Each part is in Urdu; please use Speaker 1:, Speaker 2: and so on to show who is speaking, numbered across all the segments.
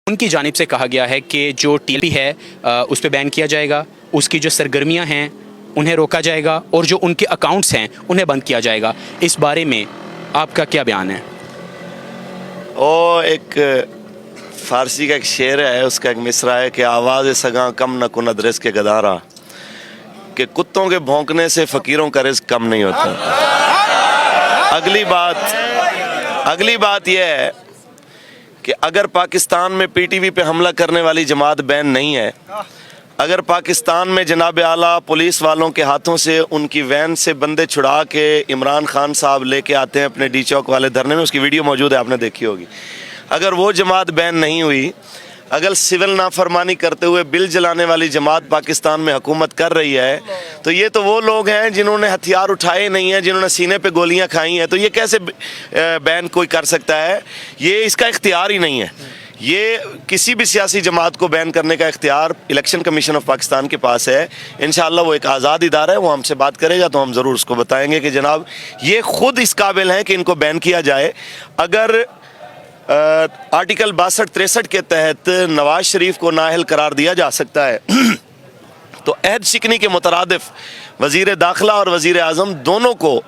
Speaker 1: ان کی جانب سے کہا گیا ہے کہ جو ٹی پی ہے اس پہ بین کیا جائے گا، اس کی جو سرگرمیاں ہیں انہیں روکا جائے گا، اور جو ان کے اکاؤنٹس ہیں انہیں بند کیا جائے گا۔ اس بارے میں آپ کا کیا بیان ہے؟
Speaker 2: ایک فارسی کا ایک شعر ہے، اس کا ایک مصرع ہے کہ آواز سگاں کم نہ کند رزق کے گدارا، کہ کتوں کے بھونکنے سے فقیروں کا رزق کم نہیں ہوتا۔ اگلی بات یہ ہے کہ اگر پاکستان میں پی ٹی وی پہ حملہ کرنے والی جماعت بین نہیں ہے، اگر پاکستان میں جناب اعلیٰ پولیس والوں کے ہاتھوں سے ان کی وین سے بندے چھڑا کے عمران خان صاحب لے کے آتے ہیں اپنے ڈی چوک والے دھرنے میں، اس کی ویڈیو موجود ہے، آپ نے دیکھی ہوگی، اگر وہ جماعت بین نہیں ہوئی، اگر سول نافرمانی کرتے ہوئے بل جلانے والی جماعت پاکستان میں حکومت کر رہی ہے، تو یہ تو وہ لوگ ہیں جنہوں نے ہتھیار اٹھائے نہیں ہیں، جنہوں نے سینے پہ گولیاں کھائی ہیں، تو یہ کیسے بین کوئی کر سکتا ہے؟ یہ اس کا اختیار ہی نہیں ہے۔ یہ کسی بھی سیاسی جماعت کو بین کرنے کا اختیار الیکشن کمیشن آف پاکستان کے پاس ہے۔ انشاءاللہ وہ ایک آزاد ادارہ ہے، وہ ہم سے بات کرے گا تو ہم ضرور اس کو بتائیں گے کہ جناب یہ خود اس قابل ہیں کہ ان کو بین کیا جائے۔ اگر آرٹیکل 62-63 کے تحت نواز شریف کو نااہل قرار دیا جا سکتا ہے تو عہد شکنی کے مترادف وزیر داخلہ اور وزیر اعظم دونوں کو،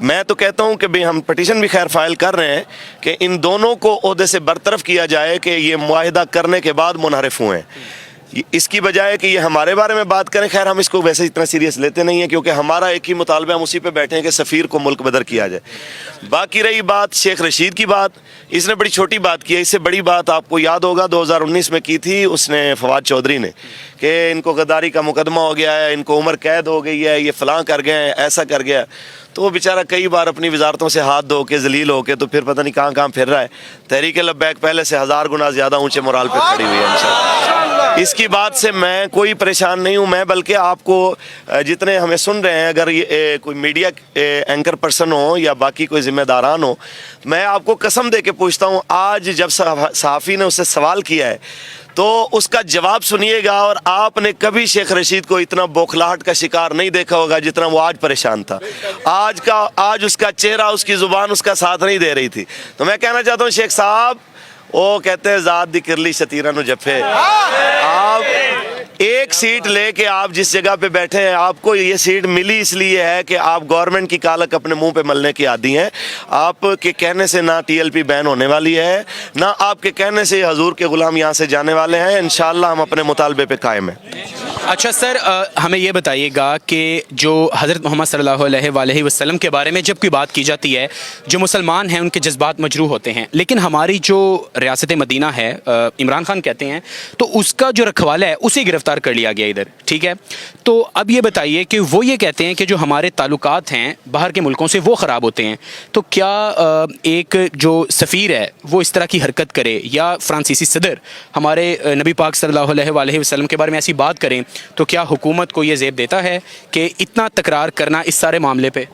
Speaker 2: میں تو کہتا ہوں کہ ہم پٹیشن بھی خیر فائل کر رہے ہیں کہ ان دونوں کو عہدے سے برطرف کیا جائے کہ یہ معاہدہ کرنے کے بعد منحرف ہوئے ہیں، اس کی بجائے کہ یہ ہمارے بارے میں بات کریں۔ خیر ہم اس کو ویسے اتنا سیریس لیتے نہیں ہیں کیونکہ ہمارا ایک ہی مطالبہ، ہم اسی پہ بیٹھے ہیں کہ سفیر کو ملک بدر کیا جائے۔ باقی رہی بات شیخ رشید کی بات، اس نے بڑی چھوٹی بات کی ہے، اس سے بڑی بات آپ کو یاد ہوگا 2019 میں کی تھی اس نے، فواد چودھری نے، کہ ان کو غداری کا مقدمہ ہو گیا ہے، ان کو عمر قید ہو گئی ہے، یہ فلاں کر گئے ہیں، ایسا کر گیا، تو وہ بیچارہ کئی بار اپنی وزارتوں سے ہاتھ دھو کے ذلیل ہو کے تو پھر پتہ نہیں کہاں کہاں پھر رہا ہے۔ تحریک لبیک پہلے سے 1000 گنا زیادہ اونچے مورال پہ کھڑی ہوئی ہے انشاءاللہ۔ اس کی بات سے میں کوئی پریشان نہیں ہوں، میں بلکہ آپ کو جتنے ہمیں سن رہے ہیں، اگر یہ کوئی میڈیا اینکر پرسن ہو یا باقی کوئی ذمہ داران ہو، میں آپ کو قسم دے کے پوچھتا ہوں، آج جب صحافی نے اس سے سوال کیا ہے تو اس کا جواب سنیے گا، اور آپ نے کبھی شیخ رشید کو اتنا بوکھلاہٹ کا شکار نہیں دیکھا ہوگا جتنا وہ آج پریشان تھا۔ آج اس کا چہرہ، اس کی زبان اس کا ساتھ نہیں دے رہی تھی۔ تو میں کہنا چاہتا ہوں شیخ صاحب، وہ کہتے ہیں ذات دی کرلی شتیرہ نو جفے، آپ ایک سیٹ لے کے آپ جس جگہ پہ بیٹھے ہیں، آپ کو یہ سیٹ ملی اس لیے ہے کہ آپ گورنمنٹ کی کالک اپنے منہ پہ ملنے کی عادی ہیں۔ آپ کے کہنے سے نہ ٹی ایل پی بین ہونے والی ہے، نہ آپ کے کہنے سے حضور کے غلام یہاں سے جانے والے ہیں، انشاءاللہ ہم اپنے مطالبے پہ قائم ہیں۔
Speaker 1: اچھا سر، ہمیں یہ بتائیے گا کہ جو حضرت محمد صلی اللہ علیہ وآلہ وسلم کے بارے میں جب کوئی بات کی جاتی ہے، جو مسلمان ہیں ان کے جذبات مجروح ہوتے ہیں، لیکن ہماری جو ریاست مدینہ ہے، عمران خان کہتے ہیں، تو اس کا جو رکھوالا ہے اسے گرفتار کر لیا گیا ادھر، ٹھیک ہے؟ تو اب یہ بتائیے کہ وہ یہ کہتے ہیں کہ جو ہمارے تعلقات ہیں باہر کے ملکوں سے وہ خراب ہوتے ہیں، تو کیا ایک جو سفیر ہے وہ اس طرح کی حرکت کرے، یا فرانسیسی صدر ہمارے نبی پاک صلی اللہ علیہ وآلہ وسلم کے بارے میں ایسی بات کریں، تو کیا حکومت کو یہ زیب دیتا ہے کہ اتنا تکرار کرنا اس سارے معاملے پہ؟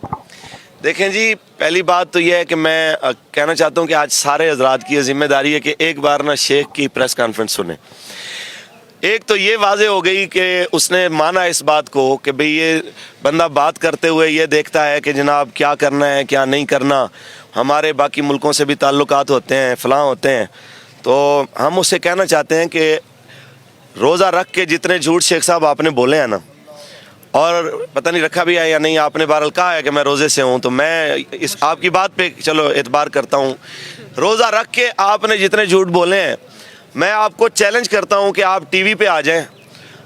Speaker 2: دیکھیں جی، پہلی بات تو یہ ہے کہ میں کہنا چاہتا ہوں کہ آج سارے حضرات کی ذمہ داری ہے کہ ایک بار نہ شیخ کی پریس کانفرنس سنیں۔ ایک تو یہ واضح ہو گئی کہ اس نے مانا اس بات کو کہ بھئی یہ بندہ بات کرتے ہوئے یہ دیکھتا ہے کہ جناب کیا کرنا ہے کیا نہیں کرنا، ہمارے باقی ملکوں سے بھی تعلقات ہوتے ہیں، فلاں ہوتے ہیں، تو ہم اس سے کہنا چاہتے ہیں کہ روزہ رکھ کے جتنے جھوٹ شیخ صاحب آپ نے بولے ہیں نا، اور پتہ نہیں رکھا بھی ہے یا نہیں، آپ نے بہرحال کہا ہے کہ میں روزے سے ہوں، تو میں اس آپ کی بات پہ چلو اعتبار کرتا ہوں۔ روزہ رکھ کے آپ نے جتنے جھوٹ بولے ہیں، میں آپ کو چیلنج کرتا ہوں کہ آپ ٹی وی پہ آ جائیں،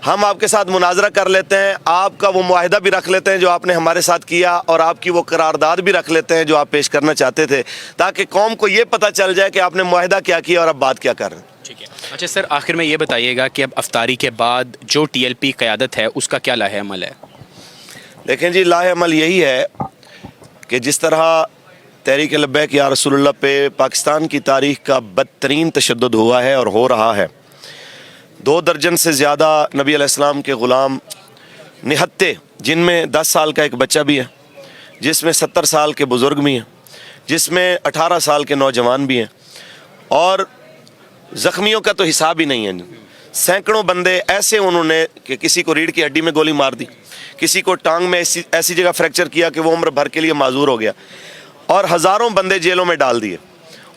Speaker 2: ہم آپ کے ساتھ مناظرہ کر لیتے ہیں، آپ کا وہ معاہدہ بھی رکھ لیتے ہیں جو آپ نے ہمارے ساتھ کیا، اور آپ کی وہ قرارداد بھی رکھ لیتے ہیں جو آپ پیش کرنا چاہتے تھے، تاکہ قوم کو یہ پتہ چل جائے کہ آپ نے معاہدہ کیا کیا اور اب بات کیا کر رہے ہیں۔
Speaker 1: ٹھیک ہے۔ اچھا سر، آخر میں یہ بتائیے گا کہ اب افطاری کے بعد جو ٹی ایل پی قیادت ہے اس کا کیا لاہ عمل ہے؟
Speaker 2: دیکھیں جی، لاہ عمل یہی ہے کہ جس طرح تحریک لبیک یا رسول اللہ پہ پاکستان کی تاریخ کا بدترین تشدد ہوا ہے اور ہو رہا ہے، 2 درجن سے زیادہ نبی علیہ السلام کے غلام نہتے، جن میں 10 سال کا ایک بچہ بھی ہے، جس میں 70 سال کے بزرگ بھی ہیں، جس میں 18 سال کے نوجوان بھی ہیں، اور زخمیوں کا تو حساب ہی نہیں ہے۔ سینکڑوں بندے ایسے انہوں نے کہ کسی کو ریڑھ کی ہڈی میں گولی مار دی، کسی کو ٹانگ میں ایسی جگہ فریکچر کیا کہ وہ عمر بھر کے لیے معذور ہو گیا، اور ہزاروں بندے جیلوں میں ڈال دیے۔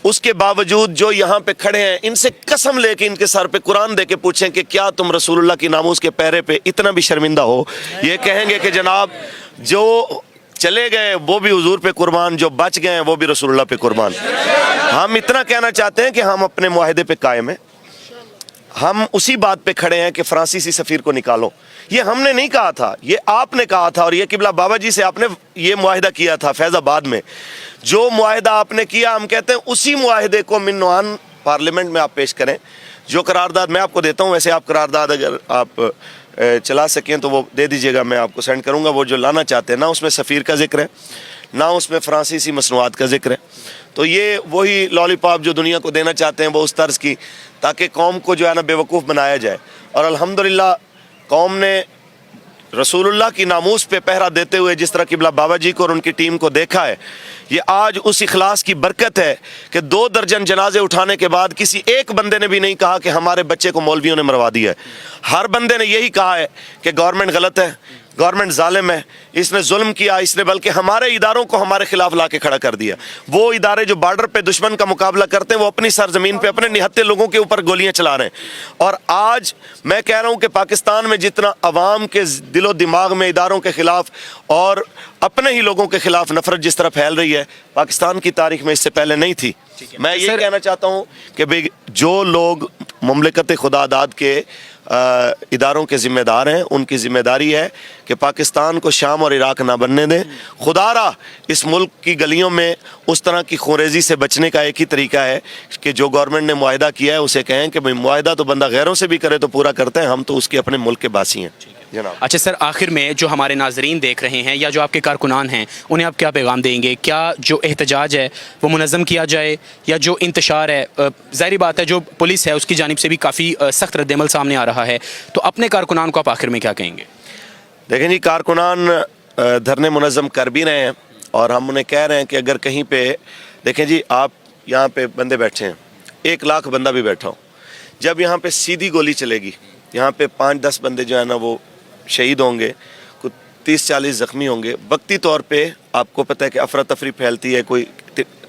Speaker 2: اس کے باوجود جو یہاں پہ کھڑے ہیں ان سے قسم لے کے ان کے سر پہ قرآن دے کے پوچھیں کہ کیا تم رسول اللہ کی ناموس کے پیرے پہ اتنا بھی شرمندہ ہو؟ یہ کہیں گے کہ جناب جو چلے گئے وہ بھی حضور پہ قربان، جو بچ گئے ہیں وہ بھی رسول اللہ پہ قربان۔ ہم اتنا کہنا چاہتے ہیں کہ ہم اپنے معاہدے پہ قائم ہیں، ہم اسی بات پہ کھڑے ہیں کہ فرانسیسی سفیر کو نکالو۔ یہ ہم نے نہیں کہا تھا، یہ آپ نے کہا تھا، اور یہ قبلہ بابا جی سے آپ نے یہ معاہدہ کیا تھا فیض آباد میں۔ جو معاہدہ آپ نے کیا، ہم کہتے ہیں اسی معاہدے کو من نوعاً پارلیمنٹ میں آپ پیش کریں۔ جو قرارداد میں آپ کو دیتا ہوں، ویسے آپ قرارداد اگر آپ چلا سکیں تو وہ دے دیجیے گا، میں آپ کو سینڈ کروں گا۔ وہ جو لانا چاہتے ہیں، نہ اس میں سفیر کا ذکر ہے، نہ اس میں فرانسیسی مصنوعات کا ذکر ہے، تو یہ وہی لالی پاپ جو دنیا کو دینا چاہتے ہیں وہ اس طرز کی، تاکہ قوم کو جو ہے نا بے وقوف بنایا جائے۔ اور الحمدللہ قوم نے رسول اللہ کی ناموس پہ پہرا دیتے ہوئے جس طرح قبلہ بابا جی کو اور ان کی ٹیم کو دیکھا ہے، یہ آج اس اخلاص کی برکت ہے کہ 2 درجن جنازے اٹھانے کے بعد کسی ایک بندے نے بھی نہیں کہا کہ ہمارے بچے کو مولویوں نے مروا دیا ہے۔ ہر بندے نے یہی کہا ہے کہ گورنمنٹ غلط ہے، گورنمنٹ ظالم ہے، اس نے ظلم کیا، اس نے بلکہ ہمارے اداروں کو ہمارے خلاف لا کے کھڑا کر دیا۔ وہ ادارے جو بارڈر پہ دشمن کا مقابلہ کرتے ہیں، وہ اپنی سرزمین پہ اپنے نہتے لوگوں کے اوپر گولیاں چلا رہے ہیں۔ اور آج میں کہہ رہا ہوں کہ پاکستان میں جتنا عوام کے دل و دماغ میں اداروں کے خلاف اور اپنے ہی لوگوں کے خلاف نفرت جس طرح پھیل رہی ہے، پاکستان کی تاریخ میں اس سے پہلے نہیں تھی۔ میں یہ کہنا چاہتا ہوں کہ جو لوگ مملکت خدا داد کے اداروں کے ذمہ دار ہیں، ان کی ذمہ داری ہے کہ پاکستان کو شام اور عراق نہ بننے دیں۔ خدا را اس ملک کی گلیوں میں اس طرح کی خونریزی سے بچنے کا ایک ہی طریقہ ہے کہ جو گورنمنٹ نے معاہدہ کیا ہے اسے کہیں کہ بھئی معاہدہ تو بندہ غیروں سے بھی کرے تو پورا کرتے ہیں، ہم تو اس کے اپنے ملک کے باسی ہیں۔ جناب
Speaker 1: اچھا سر، آخر میں جو ہمارے ناظرین دیکھ رہے ہیں یا جو آپ کے کارکنان ہیں، انہیں آپ کیا پیغام دیں گے؟ کیا جو احتجاج ہے وہ منظم کیا جائے، یا جو انتشار ہے، ظاہری بات ہے جو پولیس ہے اس کی جانب سے بھی کافی سخت رد عمل سامنے آ رہا ہے، تو اپنے کارکنان کو آپ آخر میں کیا کہیں گے؟
Speaker 2: دیکھیں جی، کارکنان دھرنے منظم کر بھی رہے ہیں، اور ہم انہیں کہہ رہے ہیں کہ اگر کہیں پہ دیکھیں جی، آپ یہاں پہ بندے بیٹھے ہیں، 1 لاکھ بندہ بھی بیٹھا ہو، جب یہاں پہ سیدھی گولی چلے گی، یہاں پہ 5-10 بندے جو ہے نا وہ شہید ہوں گے، کچھ 30-40 زخمی ہوں گے۔ وقتی طور پہ آپ کو پتہ ہے کہ افراتفری پھیلتی ہے، کوئی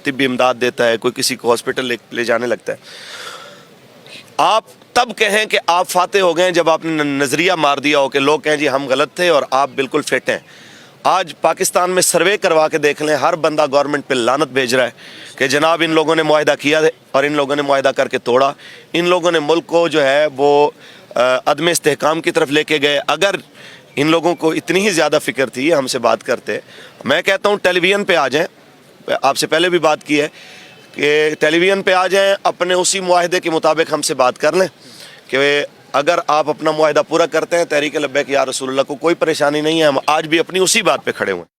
Speaker 2: طبی امداد دیتا ہے، کوئی کسی کو ہاسپٹل لے جانے لگتا ہے۔ آپ تب کہیں کہ آپ فاتح ہو گئے جب آپ نے نظریہ مار دیا ہو کہ لوگ کہیں جی ہم غلط تھے اور آپ بالکل فٹ ہیں۔ آج پاکستان میں سروے کروا کے دیکھ لیں، ہر بندہ گورنمنٹ پہ لعنت بھیج رہا ہے کہ جناب ان لوگوں نے معاہدہ کیا اور ان لوگوں نے معاہدہ کر کے توڑا، ان لوگوں نے ملک کو جو ہے وہ عدم استحکام کی طرف لے کے گئے۔ اگر ان لوگوں کو اتنی ہی زیادہ فکر تھی، ہم سے بات کرتے، میں کہتا ہوں ٹیلی ویژن پہ آ جائیں، آپ سے پہلے بھی بات کی ہے کہ ٹیلی ویژن پہ آ جائیں، اپنے اسی معاہدے کے مطابق ہم سے بات کر لیں کہ اگر آپ اپنا معاہدہ پورا کرتے ہیں، تحریک لبیک یا رسول اللہ کو کوئی پریشانی نہیں ہے، ہم آج بھی اپنی اسی بات پہ کھڑے ہوئے ہیں۔